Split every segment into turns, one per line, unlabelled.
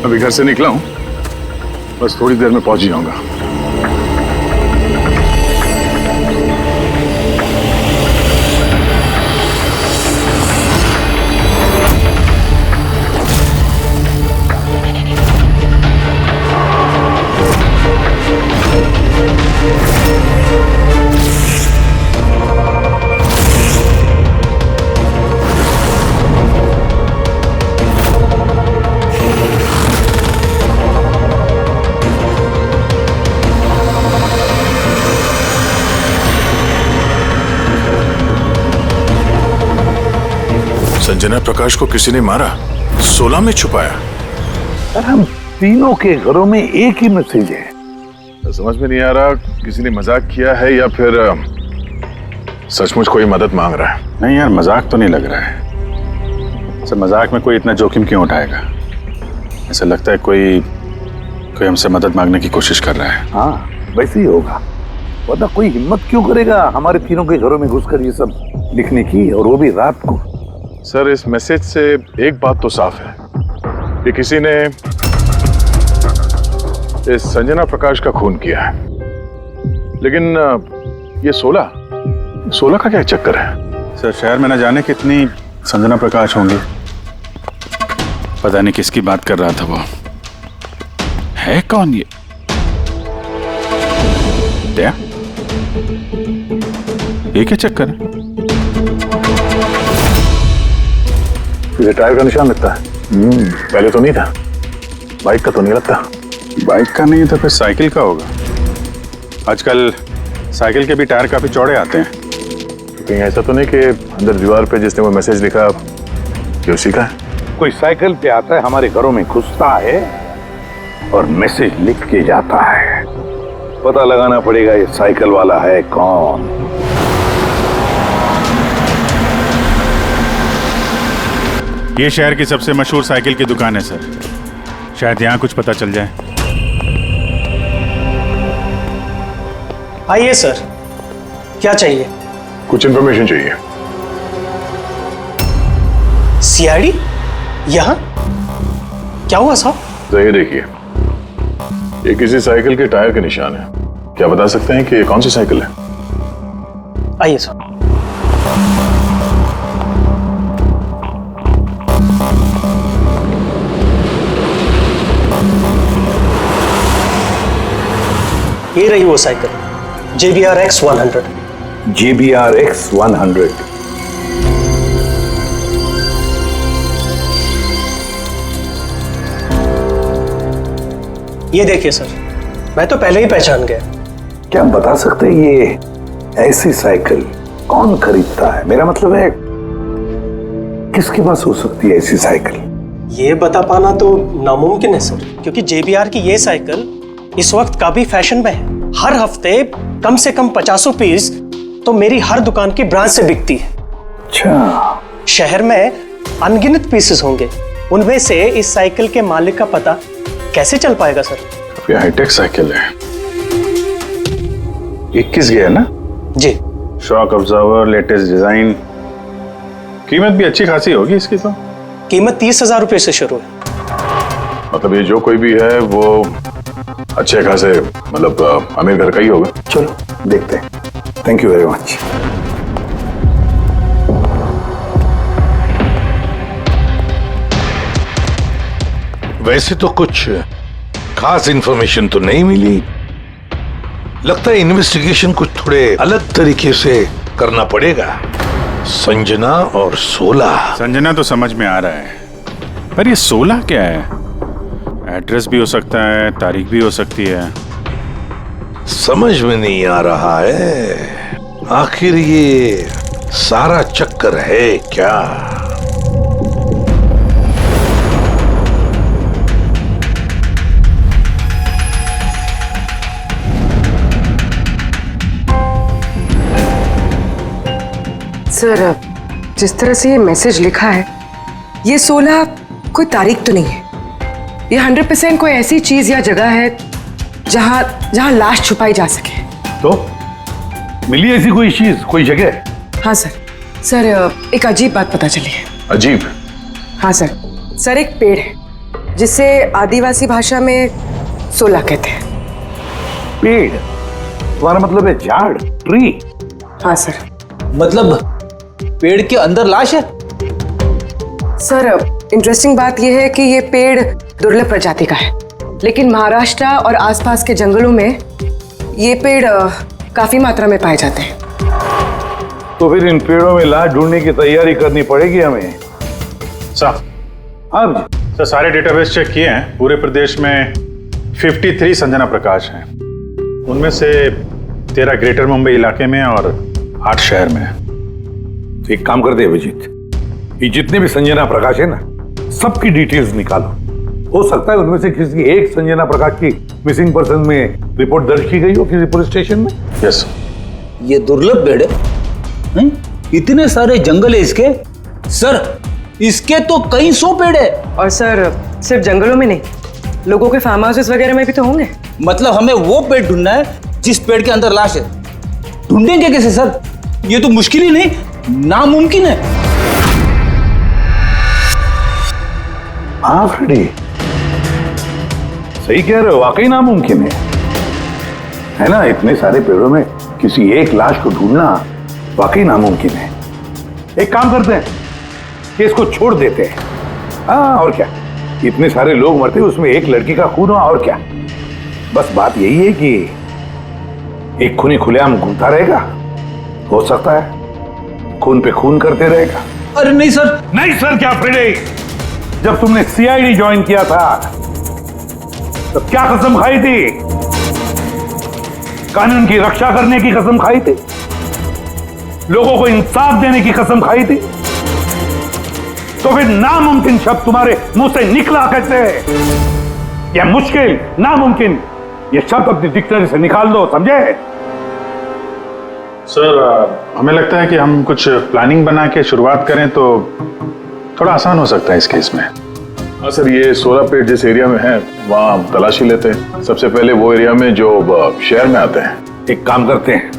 अभी घर से निकला हूं, बस थोड़ी देर में पहुंच ही जाऊंगा। संजना प्रकाश को किसी ने मारा, 16 में छुपाया।
सर हम तीनों के घरों में एक ही मैसेज है।
समझ में नहीं आ रहा किसी ने मजाक किया है या फिर सचमुच कोई मदद मांग रहा है।
नहीं यार, मजाक तो नहीं लग रहा है। सर मजाक में कोई इतना जोखिम क्यों उठाएगा? ऐसा लगता है कोई हमसे मदद मांगने की कोशिश कर रहा है।
हाँ वैसे ही होगा, वरना कोई हिम्मत क्यों करेगा हमारे तीनों के घरों में घुसकर ये सब लिखने की, और वो भी रात को।
सर इस मैसेज से एक बात तो साफ है कि किसी ने इस संजना प्रकाश का खून किया है, लेकिन ये 16 का क्या चक्कर है?
सर शहर में न जाने कितनी संजना प्रकाश होंगी, पता नहीं किसकी बात कर रहा था वो। है कौन ये? ये क्या चक्कर है?
ये टायर का निशान लगता है। पहले तो नहीं था। बाइक का तो नहीं लगता।
बाइक का नहीं तो फिर साइकिल का होगा। आजकल साइकिल के भी टायर काफी चौड़े आते हैं।
कहीं ऐसा तो नहीं कि अंदर दीवार पे जिसने वो मैसेज लिखा कि उसी का है?
कोई साइकिल पे आता है, हमारे घरों में घुसता है और मैसेज लिख के जाता है। पता लगाना पड़ेगा ये साइकिल वाला है कौन।
ये शहर की सबसे मशहूर साइकिल की दुकान है सर, शायद यहाँ कुछ पता चल जाए।
आइए सर, क्या चाहिए?
कुछ इन्फॉर्मेशन चाहिए।
सीआईडी यहाँ? क्या हुआ साहब?
तो ये देखिए, ये किसी साइकिल के टायर के निशान है। क्या बता सकते हैं कि ये कौन सी साइकिल है?
आइए सर। ये रही वो cycle, JBR X100।
JBR X100।
ये देखिए सर, मैं तो पहले ही पहचान गया।
क्या बता सकते हैं ये ऐसी साइकिल कौन खरीदता है? मेरा मतलब है किसके पास हो सकती है ऐसी साइकिल?
ये बता पाना तो नामुमकिन है सर, क्योंकि JBR की ये साइकिल इस वक्त काफी फैशन में है। हर हफ्ते कम से कम 50 पीस तो मेरी हर दुकान की ब्रांच से बिकती है।
अच्छा,
शहर में अनगिनत पीसेस होंगे, उनमें से इस साइकिल के मालिक का पता कैसे चल पाएगा सर?
ये हाईटेक साइकिल है। 21 गियर ना?
जी।
शॉक ऑब्जर्वर, लेटेस्ट डिजाइन, कीमत भी अच्छी खासी होगी इसकी तो।
कीमत 30,000 रुपए से शुरू है।
मतलब ये जो कोई भी है वो अच्छे खासे, मतलब अमीर घर का ही होगा।
चलो देखते हैं। Thank you very much.
वैसे तो कुछ खास इंफॉर्मेशन तो नहीं मिली। लगता है इन्वेस्टिगेशन कुछ थोड़े अलग तरीके से करना पड़ेगा। संजना और 16।
संजना तो समझ में आ रहा है, पर ये 16 क्या है? एड्रेस भी हो सकता है, तारीख भी हो सकती है।
समझ में नहीं आ रहा है आखिर ये सारा चक्कर है क्या?
सर जिस तरह से ये मैसेज लिखा है, ये 16 कोई तारीख तो नहीं है। ये 100% कोई ऐसी चीज या जगह है जहां लाश छुपाई जा सके।
तो मिली ऐसी कोई चीज, कोई जगह?
हाँ सर एक अजीब बात पता चली है।
अजीब?
हाँ सर एक पेड़ है, जिसे आदिवासी भाषा में सोला कहते हैं।
पेड़, तुम्हारा मतलब है झाड़, ट्री?
हाँ सर।
मतलब पेड़ के अंदर लाश है?
सर इंटरेस्टिंग बात यह है कि ये पेड़ दुर्लभ प्रजाति का है, लेकिन महाराष्ट्र और आसपास के जंगलों में ये पेड़ काफी मात्रा में पाए जाते हैं।
तो फिर इन पेड़ों में लाश ढूंढने की तैयारी करनी पड़ेगी हमें।
सर,
अब
सर सारे डेटाबेस चेक किए हैं। पूरे प्रदेश में 53 संजना प्रकाश हैं। उनमें से 13 ग्रेटर मुंबई इलाके में और 8 शहर में है।
तो एक काम करते हैं अभिजीत, ये जितने भी संजना प्रकाश है ना, सबकी डिटेल्स निकालो। हो सकता है उनमें से किसी एक संजना प्रकाश की मिसिंग पर्सन में रिपोर्ट दर्ज की गई हो किसी पुलिस स्टेशन में।
यस।
ये दुर्लभ पेड़ है? हैं? इतने सारे जंगल है इसके? सर इसके तो कई 100 पेड़ है।
और सर सिर्फ जंगलों में नहीं, लोगों के फार्म हाउसेस वगैरह में भी तो होंगे।
मतलब हमें वो पेड़ ढूंढना है जिस पेड़ के अंदर लाश है। ढूंढेंगे कैसे सर? ये तो मुश्किल ही नहीं, नामुमकिन है।
हाँ फ्रेडी, सही कह रहे हो, वाकई नामुमकिन है ना? इतने सारे पेड़ों में किसी एक लाश को ढूंढना वाकई नामुमकिन है। एक काम करते हैं कि इसको छोड़ देते हैं। हाँ और क्या, इतने सारे लोग मरते उसमें एक लड़की का खून हुआ, और क्या। बस बात यही है कि एक खूनी खुलेआम घूमता रहेगा, हो सकता है खून पे खून करते रहेगा।
अरे नहीं सर।
नहीं सर क्या फ्रेडी, जब तुमने सीआईडी ज्वाइन किया था तब क्या कसम खाई थी? कानून की रक्षा करने की कसम खाई थी, लोगों को इंसाफ देने की कसम खाई थी। तो फिर नामुमकिन शब्द तुम्हारे मुंह से निकला कैसे? यह मुश्किल, नामुमकिन, यह शब्द अपनी डिक्शनरी से निकाल दो, समझे?
सर हमें लगता है कि हम कुछ प्लानिंग बना के शुरुआत करें तो थोड़ा आसान हो सकता है इस केस में।
हाँ सर, ये 16 पेड़ जिस एरिया में है वहाँ तलाशी लेते हैं। सबसे पहले वो एरिया में जो शहर में आते हैं।
एक काम करते हैं,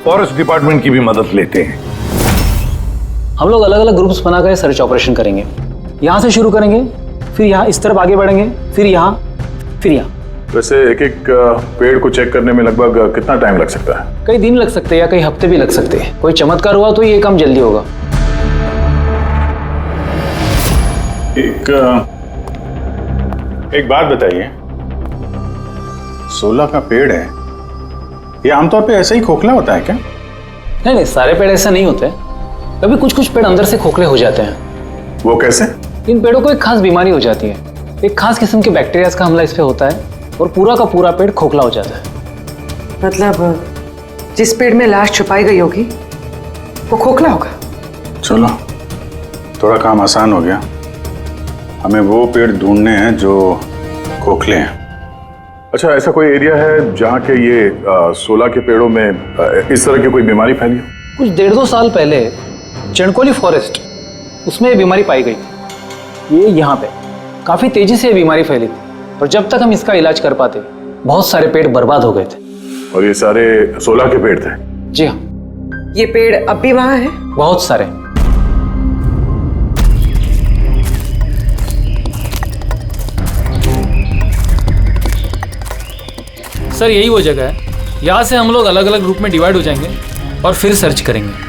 फॉरेस्ट डिपार्टमेंट की भी मदद लेते हैं।
हम लोग अलग अलग ग्रुप्स बनाकर सर्च ऑपरेशन करेंगे। यहाँ से शुरू करेंगे, फिर यहाँ इस तरफ आगे बढ़ेंगे, फिर यहाँ, फिर यहाँ।
वैसे एक एक पेड़ को चेक करने में लगभग कितना टाइम लग सकता है?
कई दिन लग सकते हैं या कई हफ्ते भी लग सकते हैं। कोई चमत्कार हुआ तो ये काम जल्दी होगा।
एक बात बताइए, 16 का पेड़ है, ये आमतौर पे ऐसे ही खोखला होता है क्या?
नहीं नहीं, सारे पेड़ ऐसे नहीं होते। कभी कुछ कुछ पेड़ अंदर से खोखले हो जाते हैं।
वो कैसे?
इन पेड़ों को एक खास बीमारी हो जाती है। एक खास किस्म के बैक्टीरिया का हमला इस पे होता है और पूरा का पूरा पेड़ खोखला हो जाता है।
मतलब जिस पेड़ में लाश छुपाई गई होगी वो खोखला होगा।
चलो थोड़ा काम आसान हो गया। हमें वो पेड़ ढूंढने हैं जो खोखले हैं।
अच्छा, ऐसा कोई एरिया है जहाँ के ये 16 के पेड़ों में इस तरह की कोई बीमारी फैली हो?
कुछ 1.5-2 साल पहले चणकोली फॉरेस्ट, उसमें ये बीमारी पाई गई। ये यहाँ पे काफी तेजी से ये बीमारी फैली थी और जब तक हम इसका इलाज कर पाते बहुत सारे पेड़ बर्बाद हो गए थे।
और ये सारे 16 के पेड़ थे?
जी हाँ।
ये पेड़ अब भी वहां है?
बहुत सारे।
सर यही वो जगह है। यहाँ से हम लोग अलग अलग ग्रुप में डिवाइड हो जाएंगे और फिर सर्च करेंगे।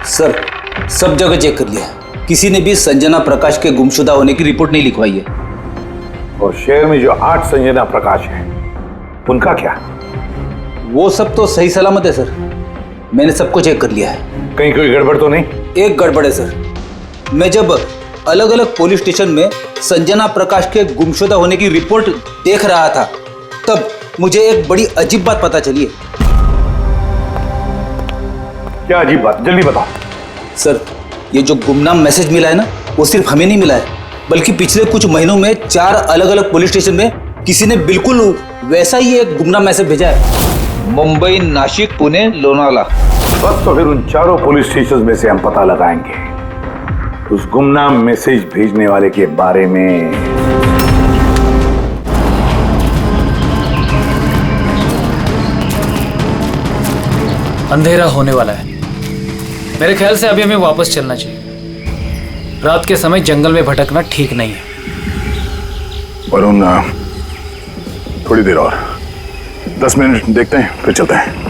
सर सब जगह चेक कर लिया, किसी ने भी संजना प्रकाश के गुमशुदा होने की रिपोर्ट नहीं लिखवाई है।
और शहर में जो 8 संजना प्रकाश हैं, उनका क्या?
वो सब तो सही सलामत है सर, मैंने सबको चेक कर लिया है।
कहीं कोई गड़बड़ तो नहीं?
एक गड़बड़ है सर। मैं जब अलग अलग पुलिस स्टेशन में संजना प्रकाश के गुमशुदा होने की रिपोर्ट देख रहा था तब मुझे एक बड़ी अजीब बात पता चली है।
क्या अजीब बात? जल्दी बताओ।
सर ये जो गुमनाम मैसेज मिला है ना, वो सिर्फ हमें नहीं मिला है,
बल्कि पिछले कुछ महीनों में 4 अलग अलग पुलिस स्टेशन में किसी ने बिल्कुल वैसा ही एक गुमनाम मैसेज भेजा है।
मुंबई, नासिक, पुणे, लोनावाला।
बस तो फिर उन चारों पुलिस स्टेशन में से हम पता लगाएंगे उस गुमनाम मैसेज भेजने वाले के बारे में।
अंधेरा होने वाला है। मेरे ख्याल से अभी हमें वापस चलना चाहिए। रात के समय जंगल में भटकना ठीक नहीं है।
वरुण, थोड़ी देर और 10 मिनट देखते हैं, फिर चलते हैं।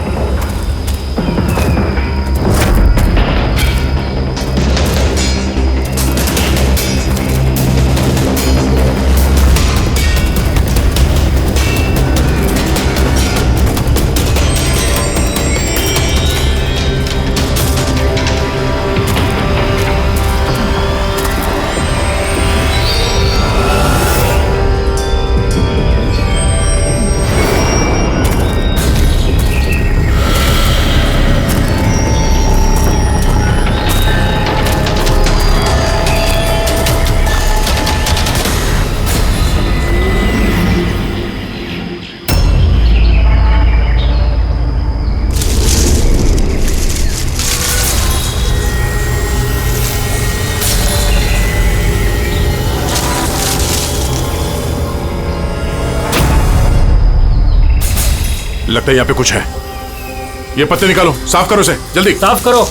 लगता है यहाँ पे कुछ है। ये पत्ते निकालो, साफ करो इसे, जल्दी
साफ करो।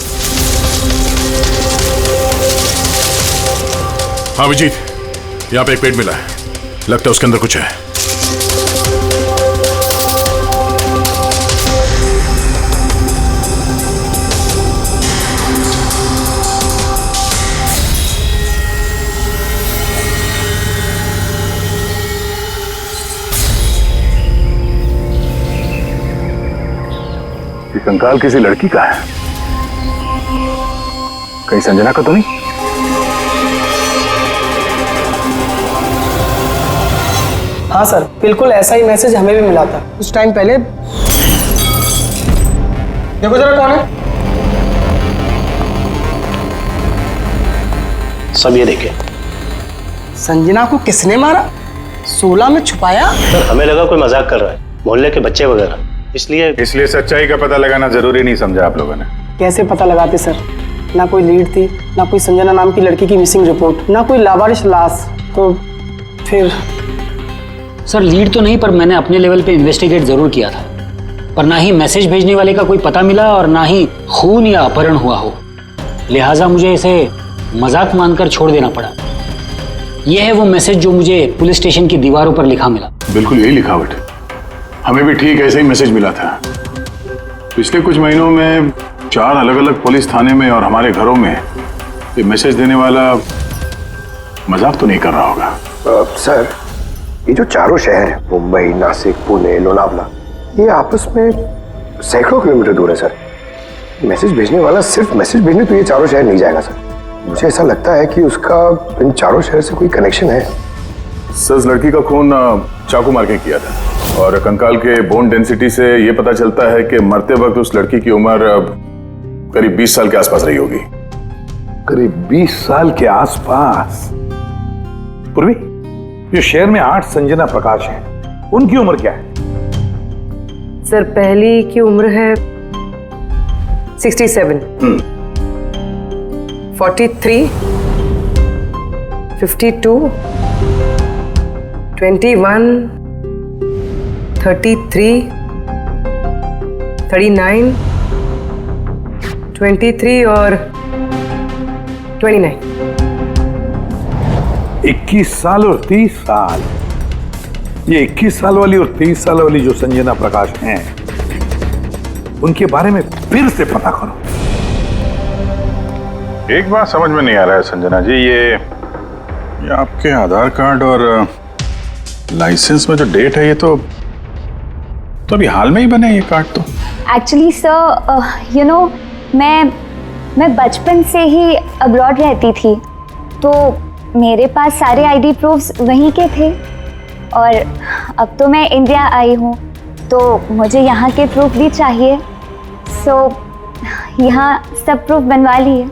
हाँ विजीत, यहाँ पे एक पेड़ मिला है, लगता है उसके अंदर कुछ है।
ये कंकाल किसी लड़की का है, कहीं संजना का तो नहीं?
हाँ सर, बिल्कुल ऐसा ही मैसेज हमें भी मिला था कुछ टाइम पहले। देखो जरा कौन है।
सब ये देखे।
संजना को किसने मारा? 16 में छुपाया?
सर हमें लगा कोई मजाक कर रहा है, मोहल्ले के बच्चे वगैरह,
इसलिए सच्चाई का पता लगाना जरूरी नहीं समझा आप लोगों ने।
कैसे पता लगाते सर? ना कोई लीड थी, ना कोई संजना नाम की लड़की की मिसिंग रिपोर्ट, ना कोई लावारिश लाश, तो फिर
सर लीड तो नहीं, पर मैंने अपने लेवल पे इन्वेस्टिगेट जरूर किया था, पर ना ही मैसेज भेजने वाले का कोई पता मिला और ना ही खून या अपहरण हुआ हो, लिहाजा मुझे इसे मजाक मानकर छोड़ देना पड़ा। यह है वो मैसेज जो मुझे पुलिस स्टेशन की दीवारों पर लिखा मिला।
बिल्कुल यही लिखावट, हमें भी ठीक ऐसे ही मैसेज मिला था। पिछले कुछ महीनों में 4 अलग अलग पुलिस थाने में और हमारे घरों में ये मैसेज देने वाला मजाक तो नहीं कर रहा होगा।
सर, ये जो चारों शहर है, मुंबई, नासिक, पुणे, लोनावला, ये आपस में सैकड़ों किलोमीटर दूर है सर। मैसेज भेजने वाला सिर्फ मैसेज भेजने तो ये चारों शहर नहीं जाएगा सर। मुझे ऐसा लगता है कि उसका इन चारों शहर से कोई कनेक्शन है।
सर, इस लड़की का खून चाकू मार के किया था और कंकाल के बोन डेंसिटी से ये पता चलता है कि मरते वक्त उस लड़की की उम्र करीब 20 साल के आसपास रही होगी।
करीब 20 साल के आसपास। पूर्वी, जो शहर में 8 संजना प्रकाश हैं, उनकी उम्र क्या है?
सर पहली की उम्र है 67, 43, 52, 21, 33, 39, 23 और 29।
21 साल और 30 साल। ये 21 साल वाली और 30 साल वाली जो संजना प्रकाश हैं, उनके बारे में फिर से पता करो।
एक बात समझ में नहीं आ रहा है संजना जी, ये आपके आधार कार्ड और लाइसेंस में जो डेट है, ये तो अभी हाल में ही बने ये कार्ड तो।
एक्चुअली सर, यू नो, मैं बचपन से ही अब्रॉड रहती थी, तो मेरे पास सारे आईडी प्रूफ्स वहीं के थे, और अब तो मैं इंडिया आई हूँ, तो मुझे यहाँ के प्रूफ भी चाहिए। सो यहाँ सब प्रूफ बनवा लिए।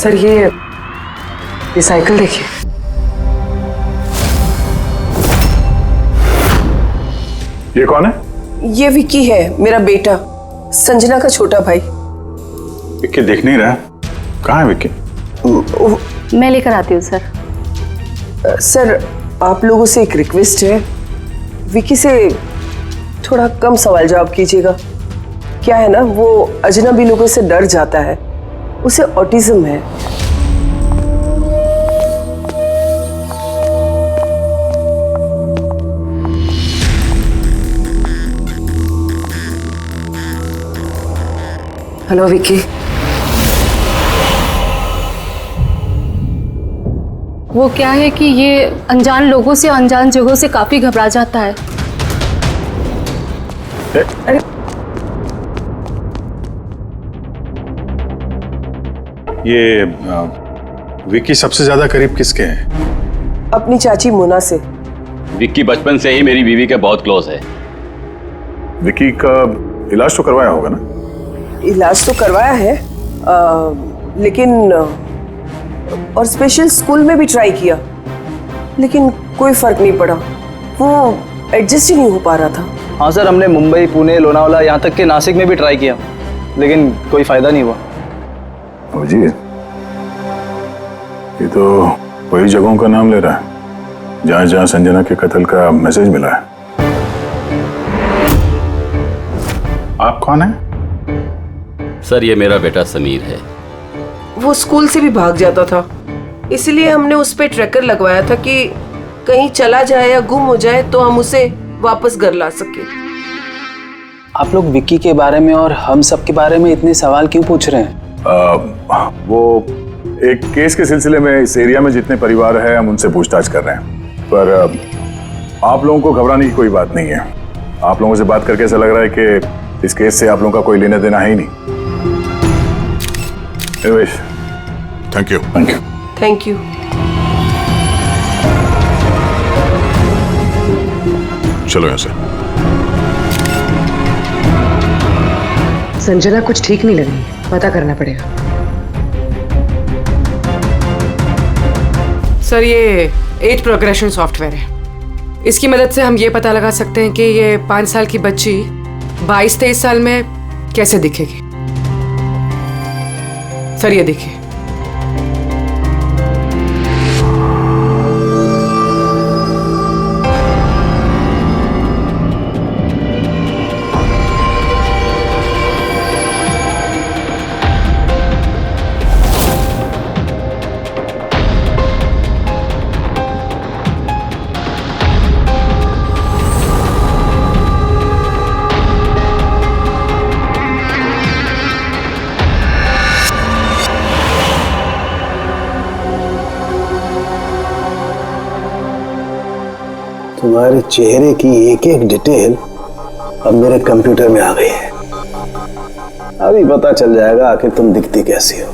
सर ये साइकिल देखिए।
ये कौन है?
ये विक्की है, मेरा बेटा, संजना का छोटा भाई।
विक्की दिख नहीं रहा, कहाँ है विक्की?
मैं लेकर आती हूँ सर।
सर आप लोगों से एक रिक्वेस्ट है, विक्की से थोड़ा कम सवाल जवाब कीजिएगा। क्या है ना, वो अजनबी लोगों से डर जाता है, उसे ऑटिज्म है। हेलो विक्की।
वो क्या है कि ये अनजान लोगों से, अनजान जगहों से काफी घबरा जाता है।
अरे
ये विक्की सबसे ज्यादा करीब किसके हैं?
अपनी चाची मोना से।
विक्की बचपन से ही मेरी बीवी के बहुत क्लोज है।
विक्की का इलाज तो करवाया होगा ना?
इलाज तो करवाया है, लेकिन और स्पेशल स्कूल में भी ट्राई किया, लेकिन कोई फर्क नहीं पड़ा। वो एडजस्ट ही नहीं हो पा रहा था।
हाँ सर, हमने मुंबई, पुणे, लोनावाला, यहाँ तक के नासिक में भी ट्राई किया, लेकिन कोई फायदा नहीं हुआ।
जी, ये तो वही जगहों का नाम ले रहा है जहां जहां संजना के कत्ल का मैसेज मिला है। आप कौन हैं?
सर ये मेरा बेटा समीर है।
वो स्कूल से भी भाग जाता था, इसलिए हमने उस पे ट्रैकर लगवाया था कि कहीं चला जाए या गुम हो जाए तो हम उसे वापस घर ला सके।
आप लोग विक्की के बारे में और हम सब के बारे में इतने सवाल क्यों पूछ रहे हैं?
वो एक केस के सिलसिले में इस एरिया में जितने परिवार हैं हम उनसे पूछताछ कर रहे हैं, पर आप लोगों को घबराने की कोई बात नहीं है। आप लोगों से बात करके ऐसा लग रहा है कि इस केस से आप लोगों का कोई लेना देना है ही नहीं।
Thank you.
Thank you.
Thank you.
चलो यहाँ से।
संजना कुछ ठीक नहीं लग रही, पता करना पड़ेगा। सर ये एज प्रोग्रेशन सॉफ्टवेयर है, इसकी मदद से हम ये पता लगा सकते हैं कि ये 5 साल की बच्ची 22-23 साल में कैसे दिखेगी। सर ये देखिए।
तुम्हारे चेहरे की एक एक डिटेल अब मेरे कंप्यूटर में आ गई है। अभी पता चल जाएगा आखिर तुम दिखती कैसी हो।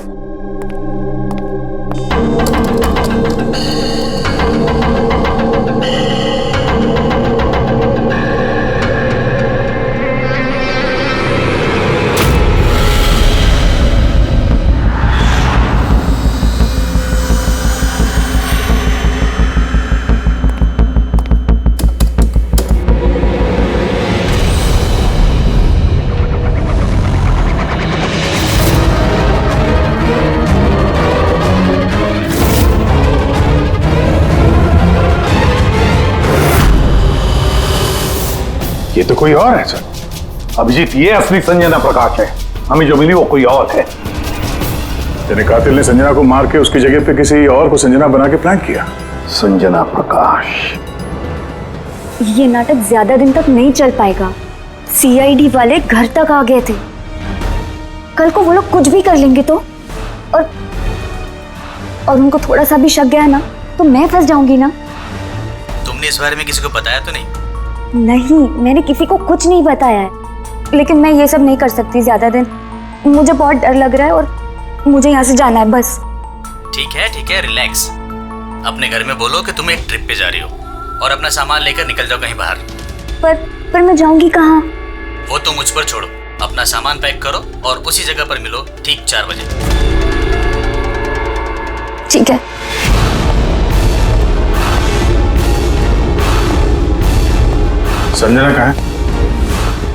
ये तो कोई और है सर। अभिजीत, ये असली संजना प्रकाश है, हमें जो मिली वो कोई और है।
तेरे कातिल ने संजना को मार के उसकी जगह पे किसी और को संजना बना के प्लान किया।
संजना प्रकाश।
ये नाटक ज्यादा दिन तक नहीं चल पाएगा। सीआईडी वाले घर तक आ गए थे। कल को वो लोग कुछ भी कर लेंगे तो, और उनको थोड़ा सा भी शक गया ना तो मैं फंस जाऊंगी ना।
तुमने इस बारे में किसी को बताया तो नहीं?
नहीं, मैंने किसी को कुछ नहीं बताया है, लेकिन मैं ये सब नहीं कर सकती ज्यादा दिन। मुझे बहुत डर लग रहा है और मुझे यहाँ से जाना है बस।
ठीक है, रिलैक्स। अपने घर में बोलो कि तुम एक ट्रिप पे जा रही हो और अपना सामान लेकर निकल जाओ कहीं बाहर।
पर मैं जाऊंगी कहाँ?
वो तो मुझ पर छोड़ो। अपना सामान पैक करो और उसी जगह पर मिलो ठीक 4 बजे।
ठीक है।
संजना कहाँ है?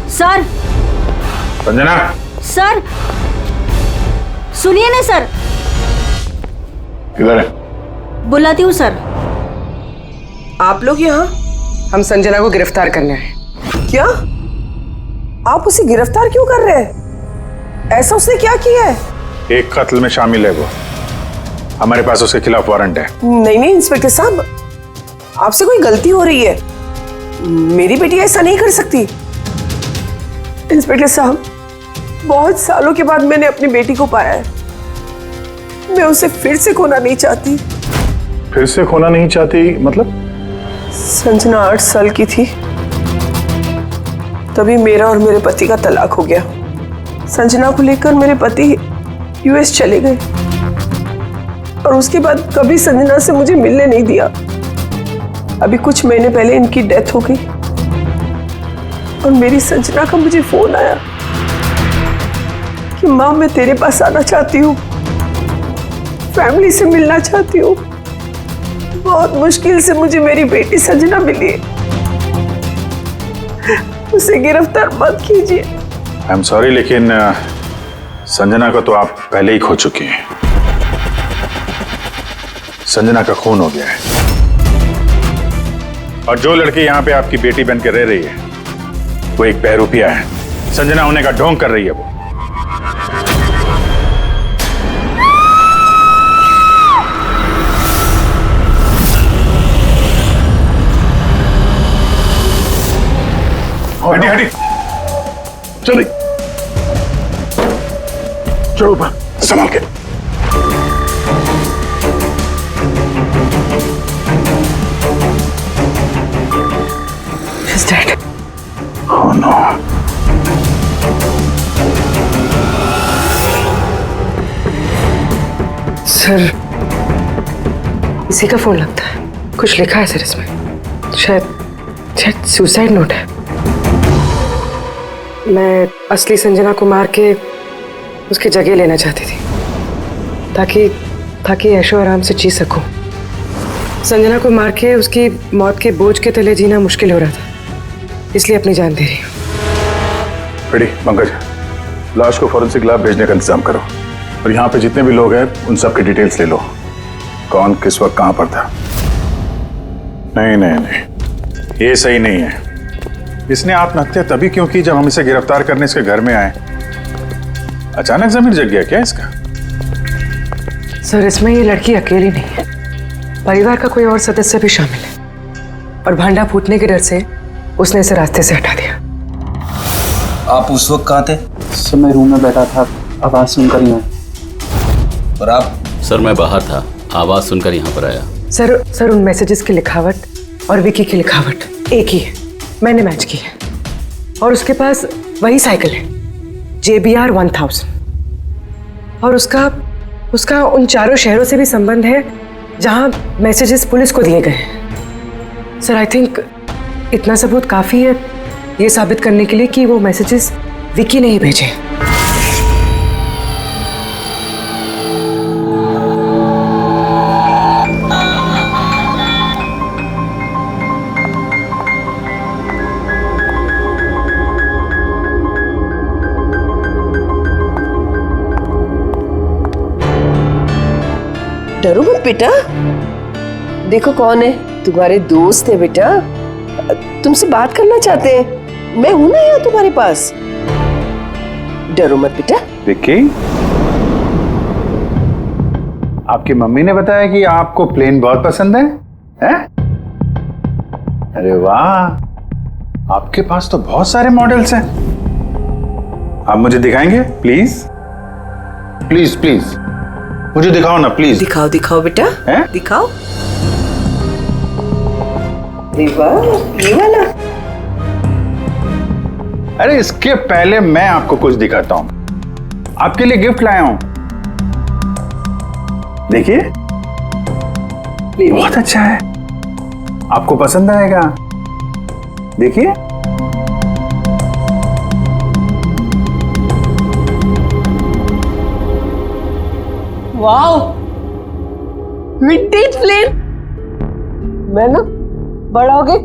सर
संजना,
सर सुनिए ना सर।
किधर है?
बुलाती हूँ सर।
आप लोग यहाँ? हम संजना को गिरफ्तार करने आए।
क्या? आप उसे गिरफ्तार क्यों कर रहे हैं? ऐसा उसने क्या किया है?
एक कत्ल में शामिल है वो। हमारे पास उसके खिलाफ वारंट है।
नहीं नहीं इंस्पेक्टर साहब, आपसे कोई गलती हो रही है। मेरी बेटी ऐसा नहीं कर सकती। इंस्पेक्टर साहब, बहुत सालों के बाद मैंने अपनी बेटी को पाया है। मैं उसे फिर से खोना नहीं चाहती।
फिर से खोना नहीं चाहती मतलब?
संजना 8 साल की थी, तभी मेरा और मेरे पति का तलाक हो गया। संजना को लेकर मेरे पति यूएस चले गए और उसके बाद कभी संजना से मुझे मिलने नहीं दिया। अभी कुछ महीने पहले इनकी डेथ हो गई और मेरी संजना का मुझे फोन आया कि माँ मैं तेरे पास आना चाहती हूँ, फैमिली से मिलना चाहती हूँ। बहुत मुश्किल से मुझे मेरी बेटी संजना मिली है। उसे गिरफ्तार मत कीजिए।
आई एम सॉरी, लेकिन संजना को तो आप पहले ही खो चुकी हैं। संजना का खून हो गया है और जो लड़की यहाँ पे आपकी बेटी बन के रह रही है वो एक बहरूपिया है। संजना होने का ढोंग कर रही है वो। हटी हटी, चलिए चलो ऊपर, संभाल के।
He's dead.
Oh no.
Sir, इसी का फोन लगता है। कुछ लिखा है सर इसमें। शायद सुसाइड नोट है। मैं असली संजना को मार के उसकी जगह लेना चाहती थी ताकि ऐशो आराम से जी सकूं। संजना को मार के उसकी मौत के बोझ के तले जीना मुश्किल हो रहा था, इसलिए अपनी जान दे रही हूँ।
रेडी पंकज, लाश को फॉरेंसिक लैब भेजने का इंतजाम करो और यहाँ पे जितने भी लोग हैं उन सब की डिटेल्स ले लो। कौन किस वक्त कहाँ पर था। नहीं नहीं नहीं, ये सही नहीं है। इसने आत्महत्या तभी क्यों की जब हम इसे गिरफ्तार करने इसके घर में आए। अचानक जमीन जग गया क्या इसका?
सर, इसमें ये लड़की अकेली नहीं है, परिवार का कोई और सदस्य भी शामिल है और भांडा फूटने के डर से उसने इसे रास्ते से हटा दिया।
आप उस वक्त कहाँ थे?
सर मैं रूम में बैठा था, आवाज सुनकर ही आया।
और आप?
सर मैं बाहर था, आवाज सुनकर यहाँ पर आया।
सर उन मैसेजेस की लिखावट और विकी की लिखावट एक ही है, मैंने मैच की है। और उसके पास वही साइकिल है JBR 1000 और उसका उन 4 शहरों से भी संबंध है जहां मैसेजेस पुलिस को दिए गए हैं। सर आई थिंक इतना सबूत काफी है ये साबित करने के लिए कि वो मैसेजेस विकी ने ही भेजे।
डरो मत बेटा, देखो कौन है, तुम्हारे दोस्त है बेटा, तुमसे बात करना चाहते हैं। मैं हूं ना यहाँ तुम्हारे पास, डरो मत बेटा।
विक्की, आपकी मम्मी ने बताया कि आपको प्लेन बहुत पसंद है, हैं? अरे वाह, आपके पास तो बहुत सारे मॉडल्स हैं। आप मुझे दिखाएंगे प्लीज? प्लीज प्लीज मुझे दिखाओ ना प्लीज।
दिखाओ दिखाओ बेटा,
हैं?
दिखाओ। ये वाला।
अरे इसके पहले मैं आपको कुछ दिखाता हूं। आपके लिए गिफ्ट लाया हूं, देखिए। बहुत अच्छा है, आपको पसंद आएगा, देखिए।
Wow, vintage plane. मैं ना बड़ा होके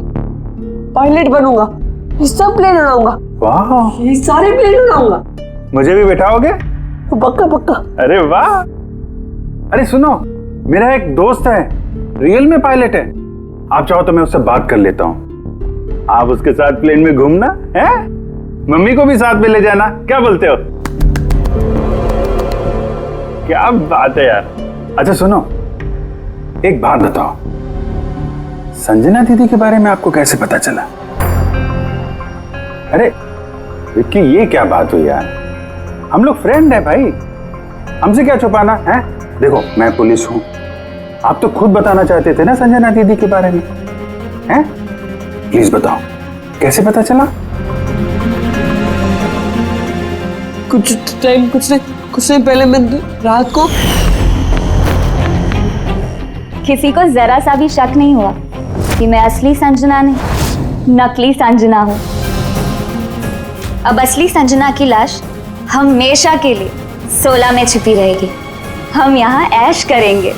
पायलट बनूंगा, ये सब प्लेन उड़ाऊंगा।
वाह,
ये सारे प्लेन उड़ाऊंगा।
मुझे भी बैठाओगे?
पक्का पक्का।
अरे वाह। अरे सुनो, मेरा एक दोस्त है, रियल में पायलट है। आप चाहो तो मैं उससे बात कर लेता हूँ, आप उसके साथ प्लेन में घूमना है, मम्मी को भी साथ में ले जाना, क्या बोलते हो? क्या बात है यार। अच्छा सुनो, एक बात बताओ, संजना दीदी के बारे में आपको कैसे पता चला? अरे विक्की, ये क्या बात हुई यार, हम लोग फ्रेंड है भाई, हमसे क्या छुपाना है? देखो मैं पुलिस हूं, आप तो खुद बताना चाहते थे ना संजना दीदी के बारे में, हैं? प्लीज बताओ, कैसे पता चला?
कुछ नहीं पहले मैं रात को
किसी को जरा सा भी शक नहीं हुआ कि मैं असली संजना नहीं, नकली संजना हूं। अब असली संजना की लाश हमेशा के लिए 16 में छिपी रहेगी। हम यहाँ ऐश करेंगे।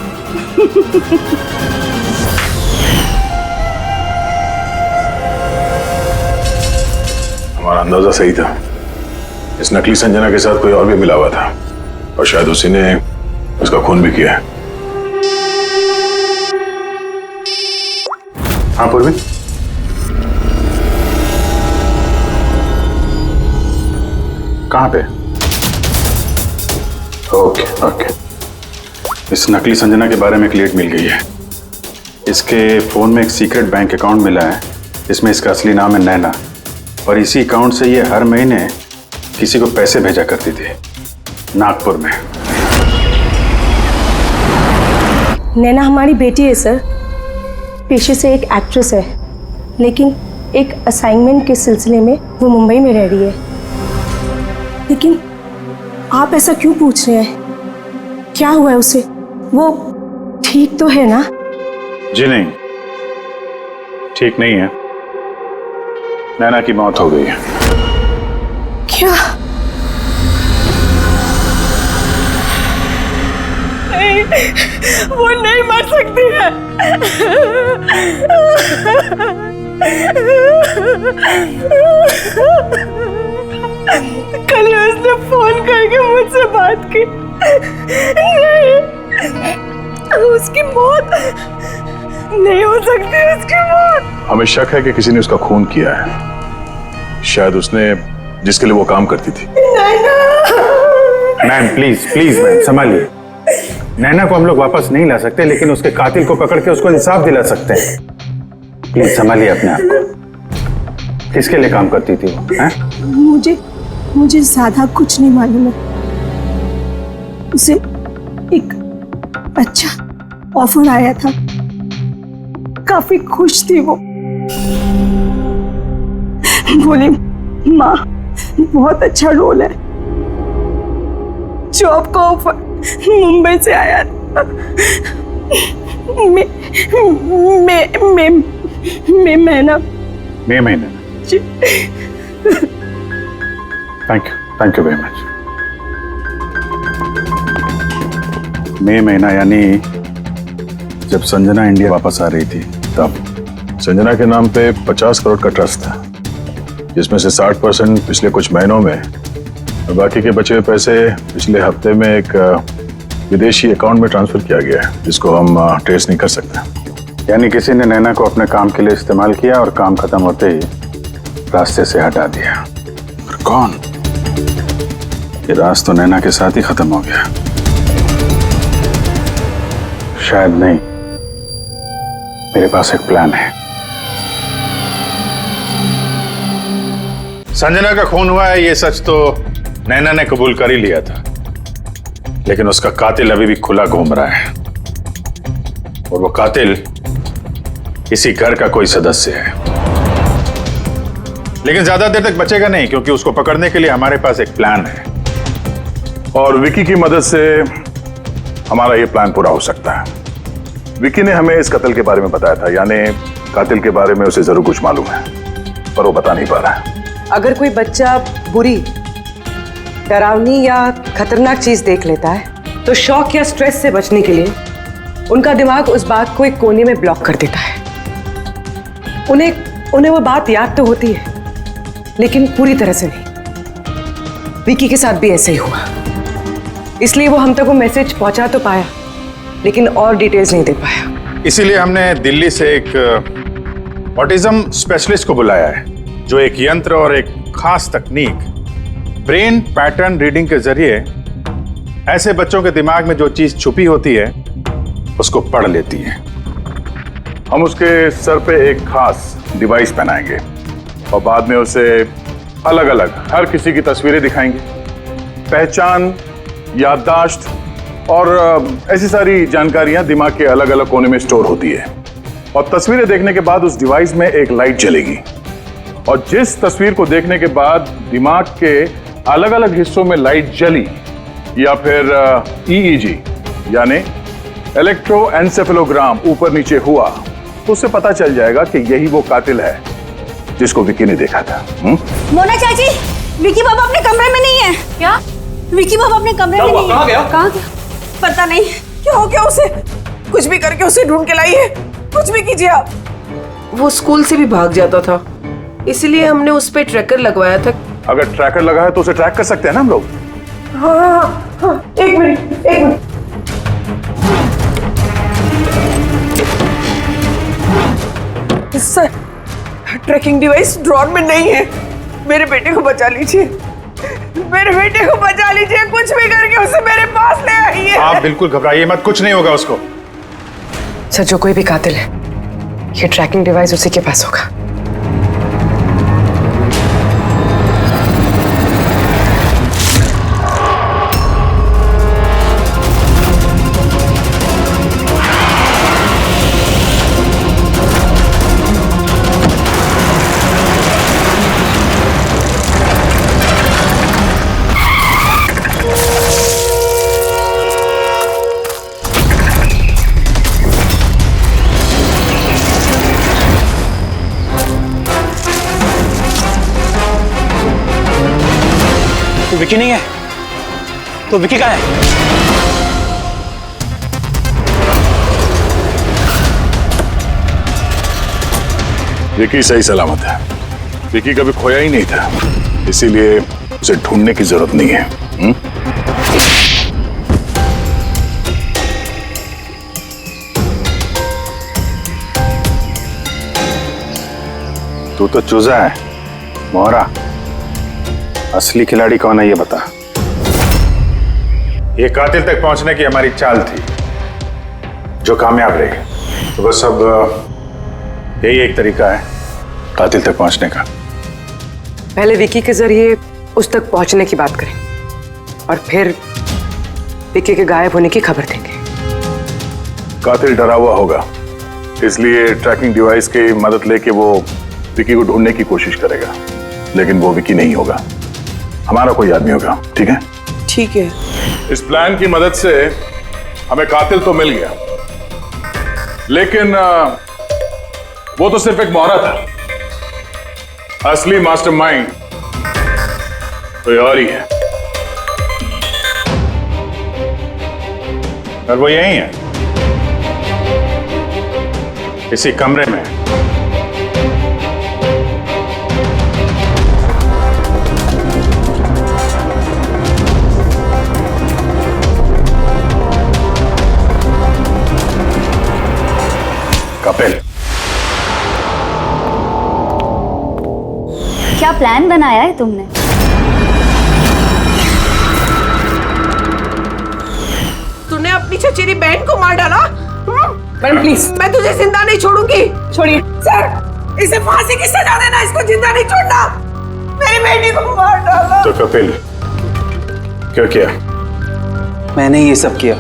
हमारा अंदाजा सही था, इस नकली संजना के साथ कोई और भी मिला हुआ था और शायद उसी ने उसका खून भी किया है। हाँ पूर्वी, कहाँ पे? ओके ओके, इस नकली संजना के बारे में एक लीड मिल गई है। इसके फोन में एक सीक्रेट बैंक अकाउंट मिला है, इसमें इसका असली नाम है नैना, और इसी अकाउंट से ये हर महीने किसी को पैसे भेजा करती थी नागपुर में।
नैना हमारी बेटी है सर, पेशे से एक एक्ट्रेस है, लेकिन एक असाइनमेंट के सिलसिले में वो मुंबई में रह रही है। लेकिन आप ऐसा क्यों पूछ रहे हैं? क्या हुआ है उसे? वो ठीक तो है ना?
जी नहीं, ठीक नहीं है, नैना की मौत हो गई है।
क्या?
नहीं, वो नहीं मर सकती है। कल उसने फोन करके मुझसे बात की। नहीं, उसकी मौत नहीं हो सकती, उसकी मौत।
हमें शक है कि किसी ने उसका खून किया है, शायद उसने जिसके लिए वो काम करती थी।
मैम प्लीज प्लीज मैम संभालिए। नैना को हम लोग वापस नहीं ला सकते, लेकिन उसके कातिल को पकड़ के उसको इंसाफ दिला सकते हैं। प्लीज संभालिए अपने आप को। किसके लिए काम करती थी वो?
मुझे ज्यादा कुछ नहीं मालूम है। उसे एक अच्छा ऑफर आया था, काफी खुश थी वो। बोली माँ बहुत अच्छा रोल है। जॉब का ऑफर मुंबई से आया था।
महीना थैंक यू वेरी मच। मई महीना यानी जब संजना इंडिया वापस आ रही थी तब।
संजना के नाम पे 50 करोड़ का ट्रस्ट था, जिसमें से 60% पिछले कुछ महीनों में और बाकी के बचे हुए पैसे पिछले हफ्ते में एक विदेशी अकाउंट में ट्रांसफर किया गया है, जिसको हम ट्रेस नहीं कर सकते।
यानी किसी ने नैना को अपने काम के लिए इस्तेमाल किया और काम खत्म होते ही रास्ते से हटा दिया।
पर कौन?
ये राज तो नैना के साथ ही खत्म हो गया। शायद नहीं, मेरे पास एक प्लान है।
संजना का खून हुआ है, ये सच तो नैना ने कबूल कर ही लिया था, लेकिन उसका कातिल अभी भी खुला घूम रहा है, और वो कातिल इसी घर का कोई सदस्य है। लेकिन ज्यादा देर तक बचेगा नहीं, क्योंकि उसको पकड़ने के लिए हमारे पास एक प्लान है, और विकी की मदद से हमारा ये प्लान पूरा हो सकता है। विकी ने हमें इस कत्ल के बारे में बताया था, यानी कातिल के बारे में उसे जरूर कुछ मालूम है, पर वो बता नहीं पा रहा है।
अगर कोई बच्चा बुरी, डरावनी या खतरनाक चीज देख लेता है तो शॉक या स्ट्रेस से बचने के लिए उनका दिमाग उस बात को एक कोने में ब्लॉक कर देता है। उन्हें वो बात याद तो होती है, लेकिन पूरी तरह से नहीं। विकी के साथ भी ऐसा ही हुआ, इसलिए वो हम तक वो मैसेज पहुंचा तो पाया, लेकिन और डिटेल्स नहीं दे पाया।
इसीलिए हमने दिल्ली से एक ऑटिज्म स्पेशलिस्ट को बुलाया है, जो एक यंत्र और एक खास तकनीक ब्रेन पैटर्न रीडिंग के जरिए ऐसे बच्चों के दिमाग में जो चीज छुपी होती है उसको पढ़ लेती है। हम उसके सर पे एक खास डिवाइस पहनाएंगे और बाद में उसे अलग अलग हर किसी की तस्वीरें दिखाएंगे। पहचान, याददाश्त और ऐसी सारी जानकारियां दिमाग के अलग अलग कोने में स्टोर होती है। और तस्वीरें देखने के बाद उस डिवाइस में एक लाइट जलेगी और जिस तस्वीर को देखने के बाद दिमाग के अलग अलग हिस्सों में लाइट जली या फिर EEG यानी इलेक्ट्रोएन्सेफेलोग्राम ऊपर नीचे हुआ, तो उससे पता चल जाएगा कि यही वो कातिल है जिसको विकी ने देखा था।
मोना चाची, विकी बाबा अपने कमरे में नहीं है। क्या? विकी बाबा अपने कमरे में नहीं है।
कहाँ गया?
कहाँ गया?
पता नहीं क्या हो गया उसे। कुछ भी करके उसे ढूंढ के लाइए, कुछ भी कीजिए आप।
वो स्कूल से भी भाग जाता था, इसलिए हमने उस पे ट्रैकर लगवाया था।
अगर ट्रैकर लगा है तो उसे ट्रैक कर सकते हैं ना हम लोग।
हाँ, एक minute. Sir, tracking device drawer में नहीं है। मेरे बेटे को बचा लीजिए, मेरे बेटे को बचा लीजिए। कुछ भी करके उसे मेरे पास ले आइए।
आप बिल्कुल घबराइए मत, कुछ नहीं होगा उसको।
सर, जो कोई भी कातिल है, ये ट्रैकिंग डिवाइस उसी के पास होगा।
विकी नहीं है तो विकी कहाँ है?
विकी सही सलामत है। विकी कभी खोया ही नहीं था, इसीलिए उसे ढूंढने की जरूरत नहीं है। तू तो चूजा है मोहरा। असली खिलाड़ी कौन है ये बता। ये कातिल तक पहुंचने की हमारी चाल थी जो कामयाब रही। तो बस अब यही एक तरीका है कातिल तक पहुंचने का।
पहले विकी के जरिए उस तक पहुंचने की बात करें और फिर विकी के गायब होने की खबर देंगे।
कातिल डरा हुआ होगा, इसलिए ट्रैकिंग डिवाइस की मदद लेके वो विकी को ढूंढने की कोशिश करेगा, लेकिन वो विकी नहीं होगा, हमारा कोई आदमी होगा। ठीक है?
ठीक है।
इस प्लान की मदद से हमें कातिल तो मिल गया, लेकिन वो तो सिर्फ एक मोहरा था। असली मास्टरमाइंड कोई और ही है, और वो यही है, इसी कमरे में। कपिल,
क्या प्लान बनाया है तुमने?
तूने अपनी चचेरी बहन को मार डाला।
मैडम प्लीज,
मैं तुझे जिंदा नहीं छोड़ूंगी। छोड़िए सर, इसे फांसी की सजा देना, इसको जिंदा नहीं छोड़ना। मेरी बेटी को मार डाला।
तो कपिल क्या किया?
मैंने ये सब किया।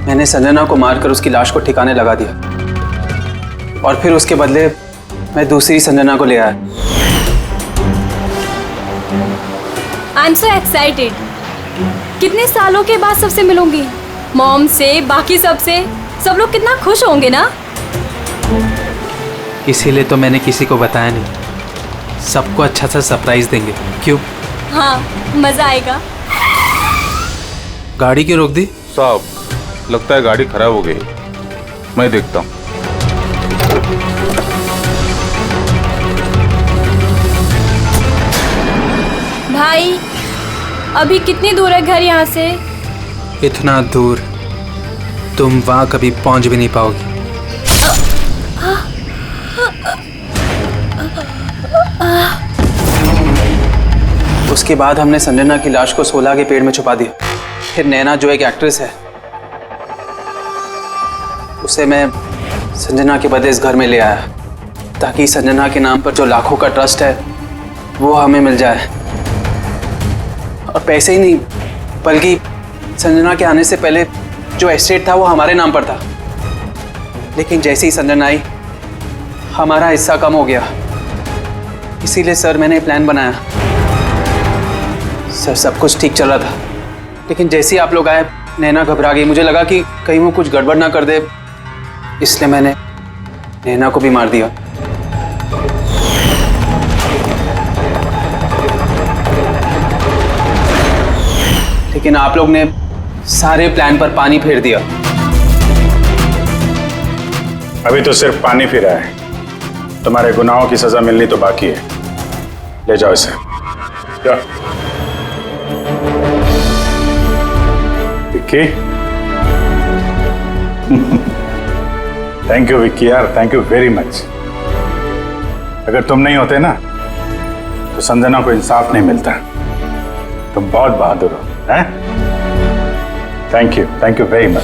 मैंने संजना को मारकर उसकी लाश को ठिकाने लगा दिया और फिर उसके बदले मैं दूसरी संजना को ले आया।
I am so excited. कितने सालों के बाद सबसे मिलूंगी, मॉम से, बाकी सबसे। सब लोग कितना खुश होंगे ना।
इसीलिए तो मैंने किसी को बताया नहीं। सबको अच्छा सा सरप्राइज देंगे। क्यों?
हाँ, मजा आएगा।
गाड़ी क्यों रोक दी?
साहब,
लगता है गाड़ी खराब हो गई। मैं देखता हूँ।
भाई अभी कितनी दूर है घर यहाँ से?
इतना दूर तुम वहां कभी पहुंच भी नहीं पाओगी।
उसके बाद हमने संजना की लाश को सोला के पेड़ में छुपा दिया। फिर नैना जो एक एक्ट्रेस है, उसे मैं संजना के बदले इस घर में ले आया ताकि संजना के नाम पर जो लाखों का ट्रस्ट है वो हमें मिल जाए। और पैसे ही नहीं बल्कि संजना के आने से पहले जो एस्टेट था वो हमारे नाम पर था। लेकिन जैसे ही संजना आई हमारा हिस्सा कम हो गया। इसीलिए सर मैंने प्लान बनाया। सर सब कुछ ठीक चल रहा था, लेकिन जैसे ही आप लोग आए नैना घबरा गई। मुझे लगा कि कहीं वो कुछ गड़बड़ ना कर दे, इसलिए मैंने नैना को भी मार दिया। लेकिन आप लोग ने सारे प्लान पर पानी फेर दिया।
अभी तो सिर्फ पानी फिरा है, तुम्हारे गुनाहों की सजा मिलनी तो बाकी है। ले जाओ इसे। जाओ। विक्की। थैंक यू विक्की यार, थैंक यू वेरी मच। अगर तुम नहीं होते ना तो संजना को इंसाफ नहीं मिलता। तुम बहुत बहादुर हो। Thank you very much.